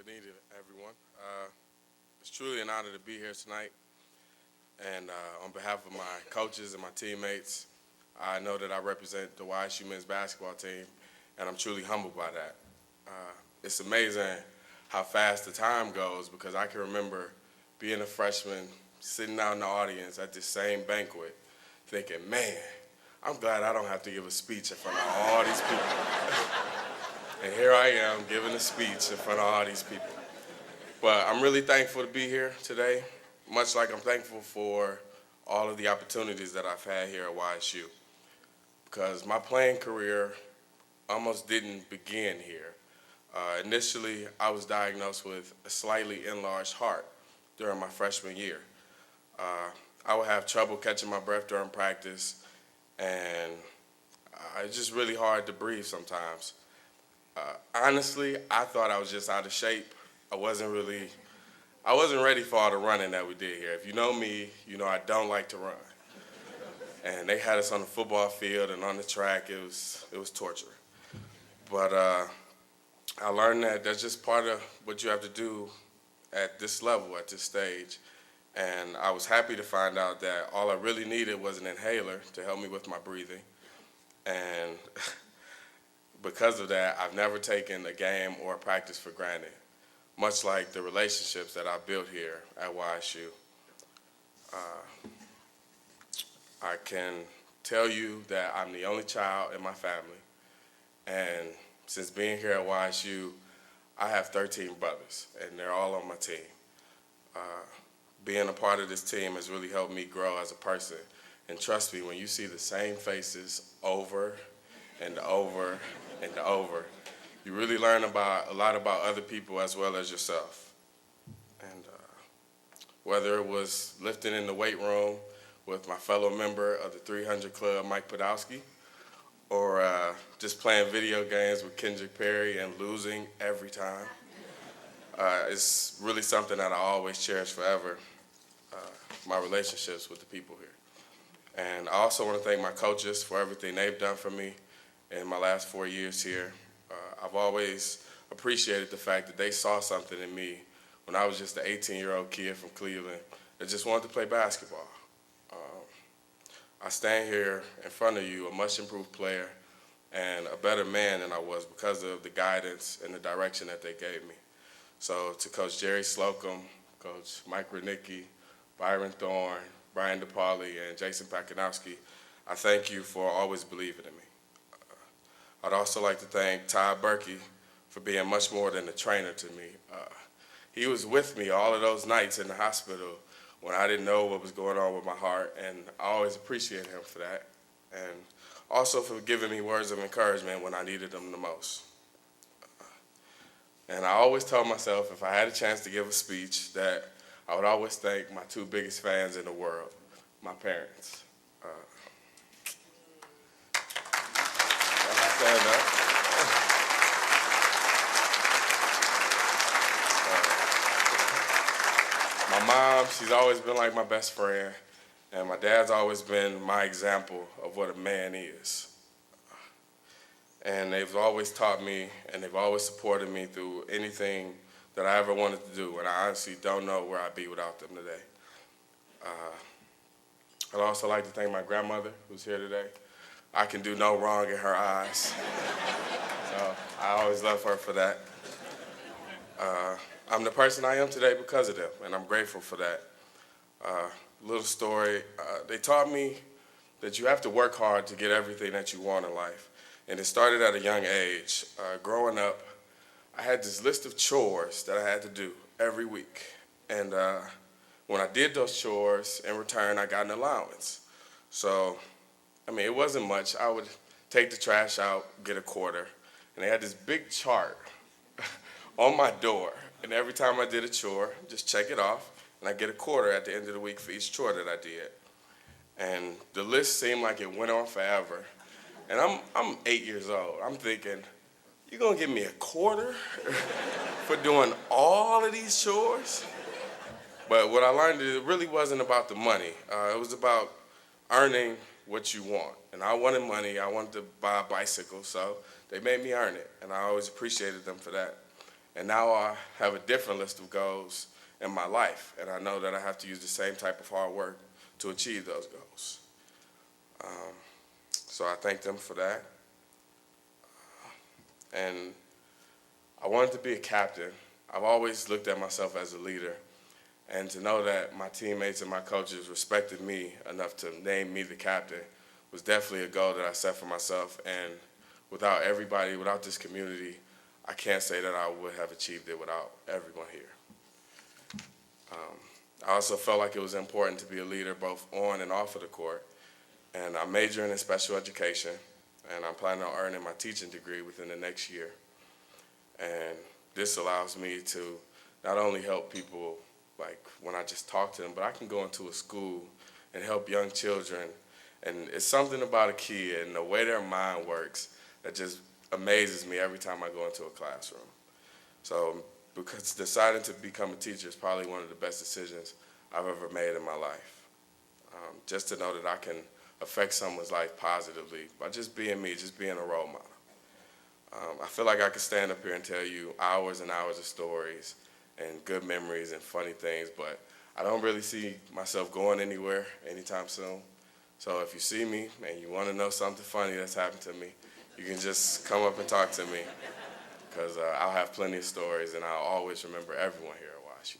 Good evening, everyone. It's truly an honor to be here tonight. And on behalf of my coaches and my teammates, I know that I represent the YSU men's basketball team, and I'm truly humbled by that. It's amazing how fast the time goes because I can remember being a freshman, sitting out in the audience at this same banquet, thinking, man, I'm glad I don't have to give a speech in front of all these people. And here I am giving a speech in front of all these people. But I'm really thankful to be here today, much like I'm thankful for all of the opportunities that I've had here at YSU. Because my playing career almost didn't begin here. Initially, I was diagnosed with a slightly enlarged heart during my freshman year. I would have trouble catching my breath during practice, and it's just really hard to breathe sometimes. Honestly, I thought I was just out of shape. I wasn't ready for all the running that we did here. If you know me, you know I don't like to run. And they had us on the football field and on the track. It was torture. But I learned that that's just part of what you have to do at this level, at this stage. And I was happy to find out that all I really needed was an inhaler to help me with my breathing. And because of that, I've never taken a game or a practice for granted, much like the relationships that I've built here at YSU. I can tell you that I'm the only child in my family, and since being here at YSU, I have 13 brothers, and they're all on my team. Being a part of this team has really helped me grow as a person, and trust me, when you see the same faces over and over and over, you really learn a lot about other people as well as yourself. And whether it was lifting in the weight room with my fellow member of the 300 Club, Mike Podolsky, or just playing video games with Kendrick Perry and losing every time, it's really something that I always cherish forever, my relationships with the people here. And I also want to thank my coaches for everything they've done for me in my last 4 years here. I've always appreciated the fact that they saw something in me when I was just an 18-year-old kid from Cleveland that just wanted to play basketball. I stand here in front of you a much improved player and a better man than I was because of the guidance and the direction that they gave me. So to Coach Jerry Slocum, Coach Mike Renicky, Byron Thorne, Brian DePauli, and Jason Pakinowski, I thank you for always believing in me. I'd also like to thank Todd Berkey for being much more than a trainer to me. He was with me all of those nights in the hospital when I didn't know what was going on with my heart, and I always appreciate him for that. And also for giving me words of encouragement when I needed them the most. And I always told myself if I had a chance to give a speech that I would always thank my two biggest fans in the world, my parents. Stand up. My mom, she's always been like my best friend, and my dad's always been my example of what a man is. And they've always taught me, and they've always supported me through anything that I ever wanted to do, and I honestly don't know where I'd be without them today. I'd also like to thank my grandmother, who's here today. I can do no wrong in her eyes. So I always love her for that. I'm the person I am today because of them, and I'm grateful for that. Little story, they taught me that you have to work hard to get everything that you want in life. And it started at a young age. Growing up, I had this list of chores that I had to do every week. And when I did those chores, in return, I got an allowance. So it wasn't much. I would take the trash out, get a quarter, and they had this big chart on my door. And every time I did a chore, just check it off, and I get a quarter at the end of the week for each chore that I did. And the list seemed like it went on forever. And I'm 8 years old. I'm thinking, you're gonna give me a quarter for doing all of these chores? But what I learned is it really wasn't about the money. It was about earning what you want. And I wanted money. I wanted to buy a bicycle, so they made me earn it. And I always appreciated them for that. And now I have a different list of goals in my life, and I know that I have to use the same type of hard work to achieve those goals. So I thank them for that. And I wanted to be a captain. I've always looked at myself as a leader, and to know that my teammates and my coaches respected me enough to name me the captain was definitely a goal that I set for myself. And without everybody, without this community, I can't say that I would have achieved it without everyone here. I also felt like it was important to be a leader both on and off of the court. And I'm majoring in special education, and I'm planning on earning my teaching degree within the next year. And this allows me to not only help people like when I just talk to them, but I can go into a school and help young children. And it's something about a kid and the way their mind works that just amazes me every time I go into a classroom. So because deciding to become a teacher is probably one of the best decisions I've ever made in my life. Just to know that I can affect someone's life positively by just being me, just being a role model. I feel like I could stand up here and tell you hours and hours of stories and good memories and funny things, but I don't really see myself going anywhere anytime soon. So if you see me and you want to know something funny that's happened to me, you can just come up and talk to me, because I'll have plenty of stories, and I'll always remember everyone here at YSU.